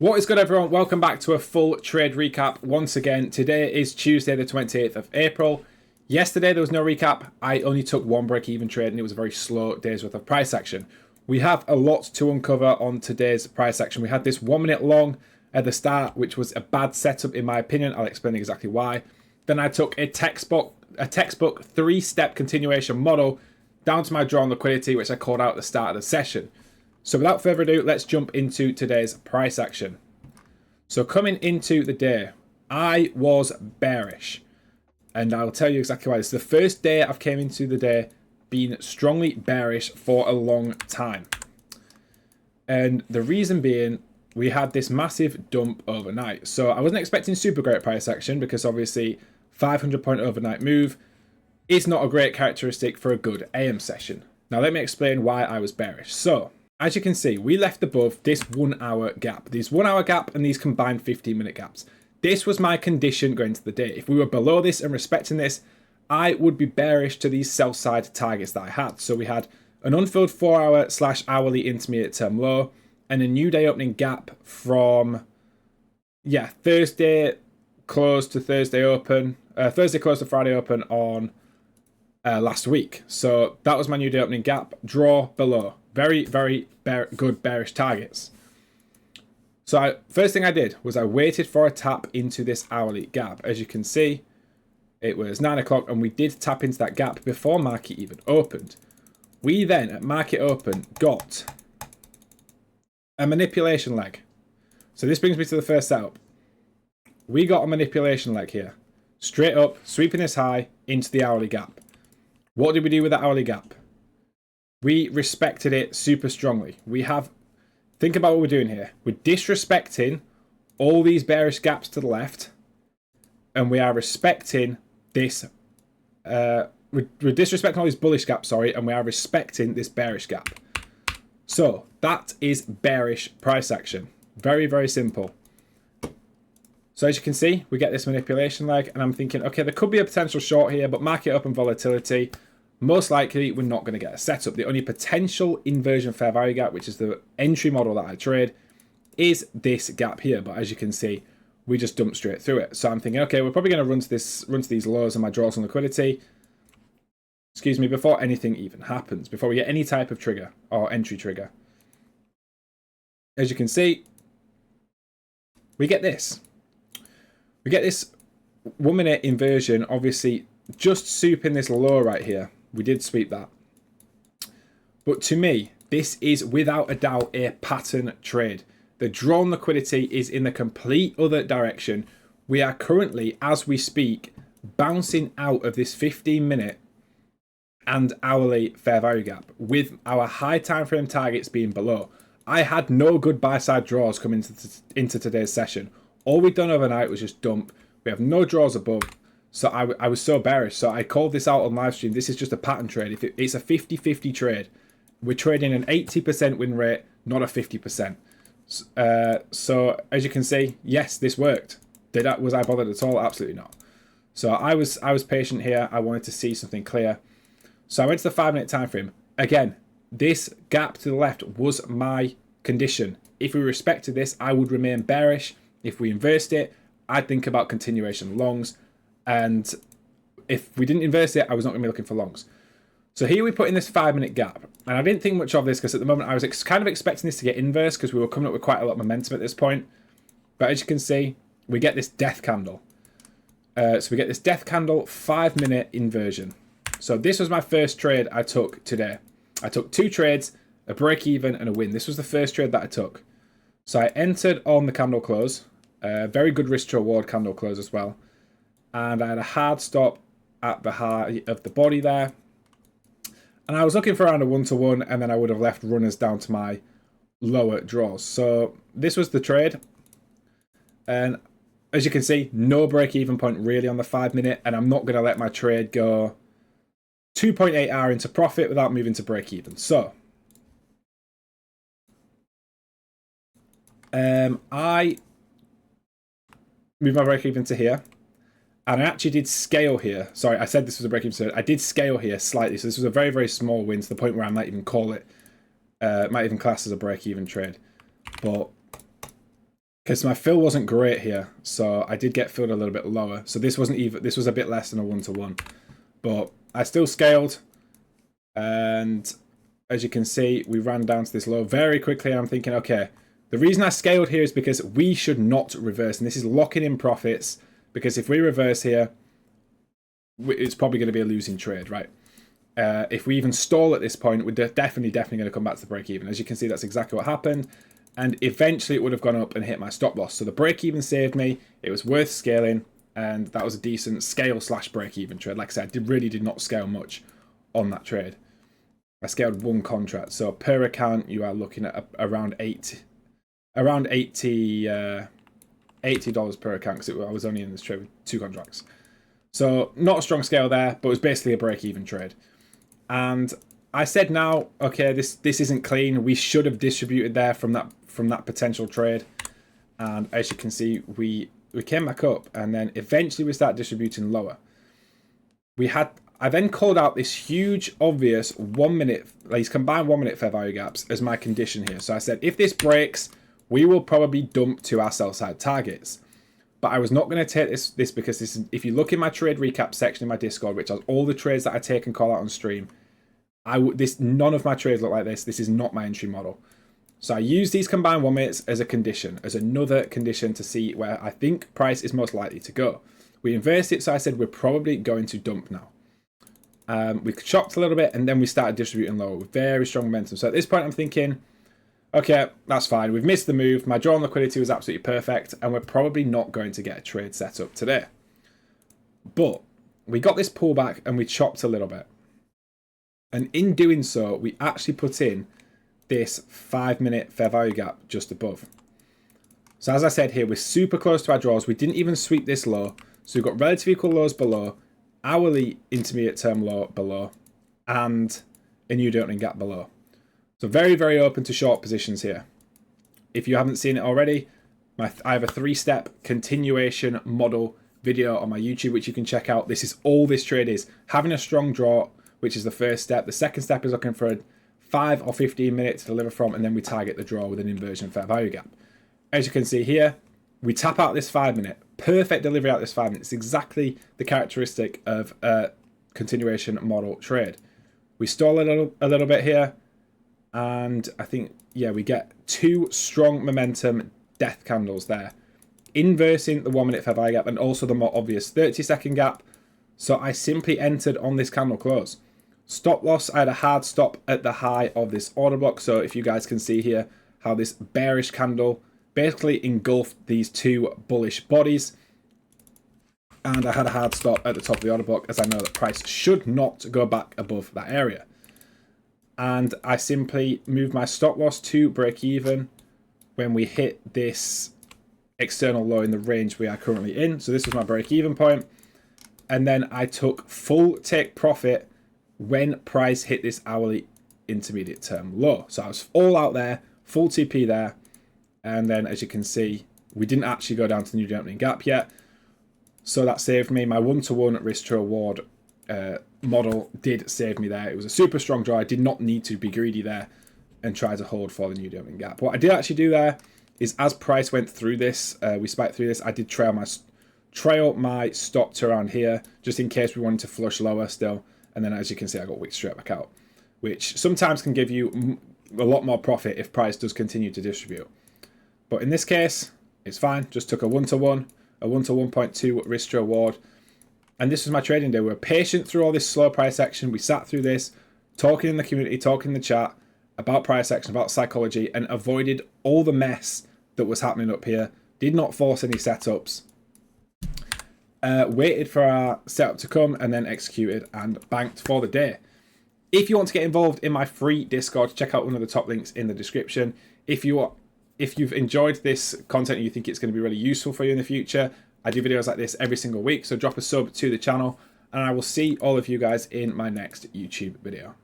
What is good, everyone? Welcome back to a full trade recap. Once again, today is Tuesday the 28th of April. Yesterday there was no recap. I only took one break-even trade and it was a very slow day's worth of price action. We have a lot to uncover on today's price action. We had this 1 minute long at the start, which was a bad setup in my opinion. I'll explain exactly why. Then I took a textbook 3-step continuation model down to my draw on liquidity, which I called out at the start of the session. So without further ado, let's jump into today's price action. So coming into the day, I was bearish. And I'll tell you exactly why. This is the first day I've came into the day being strongly bearish for a long time. And the reason being, we had this massive dump overnight. So I wasn't expecting super great price action because obviously 500-point overnight move is not a great characteristic for a good AM session. Now let me explain why I was bearish. So as you can see, we left above this 1 hour gap. These 1 hour gap and these combined 15-minute gaps. This was my condition going into the day. If we were below this and respecting this, I would be bearish to these sell side targets that I had. So we had an unfilled 4-hour/hourly intermediate term low and a new day opening gap from, Thursday close to Thursday open, Thursday close to Friday open on last week. So that was my new day opening gap, draw below. Very, very good bearish targets. So first thing I did was I waited for a tap into this hourly gap. As you can see, it was 9 o'clock and we did tap into that gap before market even opened. We then, at market open, got a manipulation leg. So this brings me to the first setup. We got a manipulation leg here. Straight up, sweeping this high into the hourly gap. What did we do with that hourly gap? We respected it super strongly. Think about what we're doing here. We're disrespecting all these bearish gaps to the left, and we are respecting this. We're disrespecting all these bullish gaps, and we are respecting this bearish gap. So that is bearish price action. Very, very simple. So as you can see, we get this manipulation leg, and I'm thinking, okay, there could be a potential short here, but market open volatility. Most likely, we're not going to get a setup. The only potential inversion fair value gap, which is the entry model that I trade, is this gap here. But as you can see, we just dumped straight through it. So I'm thinking, okay, we're probably going to run to these lows on my draws on liquidity. Excuse me, before anything even happens, before we get any type of trigger or entry trigger. As you can see, we get this. We get this 1 minute inversion, obviously just swooping this low right here. We did sweep that. But to me, this is without a doubt a pattern trade. The drawn liquidity is in the complete other direction. We are currently, as we speak, bouncing out of this 15-minute and hourly fair value gap with our high time frame targets being below. I had no good buy side draws coming into today's session. All we've done overnight was just dump. We have no draws above. So I was so bearish. So I called this out on live stream. This is just a pattern trade. If it's a 50-50 trade, we're trading an 80% win rate, not a 50%. So as you can see, yes, this worked. Was I bothered at all? Absolutely not. So I was patient here. I wanted to see something clear. So I went to the 5-minute time frame. Again, this gap to the left was my condition. If we respected this, I would remain bearish. If we inversed it, I'd think about continuation longs. And if we didn't inverse it, I was not going to be looking for longs. So here we put in this 5-minute gap. And I didn't think much of this because at the moment I was kind of expecting this to get inverse because we were coming up with quite a lot of momentum at this point. But as you can see, we get this death candle. So we get this death candle 5-minute inversion. So this was my first trade I took today. I took 2 trades, a break even and a win. This was the first trade that I took. So I entered on the candle close. Very good risk to reward candle close as well. And I had a hard stop at the high of the body there. And I was looking for around a 1-to-1, and then I would have left runners down to my lower draws. So this was the trade. And as you can see, no break-even point really on the 5-minute, and I'm not going to let my trade go 2.8 hour into profit without moving to break-even. So I moved my break-even to here. And I actually did scale here. Sorry, I said this was a break-even. So I did scale here slightly. So this was a very, very small win to the point where I might even call it, might even class as a break-even trade. But because my fill wasn't great here, so I did get filled a little bit lower. So this wasn't even, this was a bit less than a 1-to-1, but I still scaled, and as you can see, we ran down to this low very quickly. I'm thinking, okay, the reason I scaled here is because we should not reverse, and this is locking in profits, because if we reverse here, it's probably going to be a losing trade, right? If we even stall at this point, we're definitely going to come back to the break even. As you can see, that's exactly what happened, and eventually it would have gone up and hit my stop loss. So the break even saved me. It was worth scaling, and that was a decent scale / break even trade. Like I said, I really did not scale much on that trade. I scaled one contract, so per account you are looking at around $80 per account, because I was only in this trade with 2 contracts. So not a strong scale there, but it was basically a break-even trade. And I said now, okay, this isn't clean. We should have distributed there from that potential trade. And as you can see, we came back up, and then eventually we start distributing lower. I then called out this huge, obvious 1 minute, these combined 1 minute fair value gaps as my condition here. So I said, if this breaks, we will probably dump to our sell side targets. But I was not going to take this because this is, if you look in my trade recap section in my Discord, which has all the trades that I take and call out on stream, none of my trades look like this. This is not my entry model. So I use these combined 1 minutes as a condition, as another condition to see where I think price is most likely to go. We inversed it, so I said we're probably going to dump now. We chopped a little bit, and then we started distributing lower with very strong momentum. So at this point, I'm thinking, okay, that's fine. We've missed the move. My draw on liquidity was absolutely perfect, and we're probably not going to get a trade set up today. But we got this pullback, and we chopped a little bit. And in doing so, we actually put in this 5 minute fair value gap just above. So as I said here, we're super close to our draws. We didn't even sweep this low. So we've got relative equal lows below, hourly intermediate term low below, and a new opening gap below. So very, very open to short positions here. If you haven't seen it already, I have a 3-step continuation model video on my YouTube, which you can check out. This is all this trade is. Having a strong draw, which is the first step. The second step is looking for a 5 or 15 minutes to deliver from, and then we target the draw with an inversion fair value gap. As you can see here, we tap out this 5 minute. Perfect delivery out this 5 minutes. It's exactly the characteristic of a continuation model trade. We stall a little bit here, and I think, yeah, we get 2 strong momentum death candles there, inversing the 1 minute fair value gap and also the more obvious 30-second gap. So I simply entered on this candle close. Stop loss, I had a hard stop at the high of this order block. So if you guys can see here how this bearish candle basically engulfed these 2 bullish bodies, and I had a hard stop at the top of the order block, as I know that price should not go back above that area. And I simply moved my stop loss to break even when we hit this external low in the range we are currently in. So this was my break even point. And then I took full take profit when price hit this hourly intermediate term low. So I was all out there, full TP there. And then as you can see, we didn't actually go down to the new opening gap yet. So that saved me. My 1-to-1 risk to reward model did save me there. It was a super strong draw. I did not need to be greedy there and try to hold for the new opening gap. What I did actually do there is, as price went through this, we spiked through this, I did trail my stop to around here, just in case we wanted to flush lower still. And then as you can see, I got wicked straight back out, which sometimes can give you a lot more profit if price does continue to distribute. But in this case, it's fine. Just took a 1-to-1, a 1-to-1.2 risk to reward. And this was my trading day. We were patient through all this slow price action. We sat through this, talking in the community, talking in the chat about price action, about psychology, and avoided all the mess that was happening up here. Did not force any setups. Waited for our setup to come and then executed and banked for the day. If you want to get involved in my free Discord, check out one of the top links in the description. If you've enjoyed this content and you think it's going to be really useful for you in the future, I do videos like this every single week, so drop a sub to the channel, and I will see all of you guys in my next YouTube video.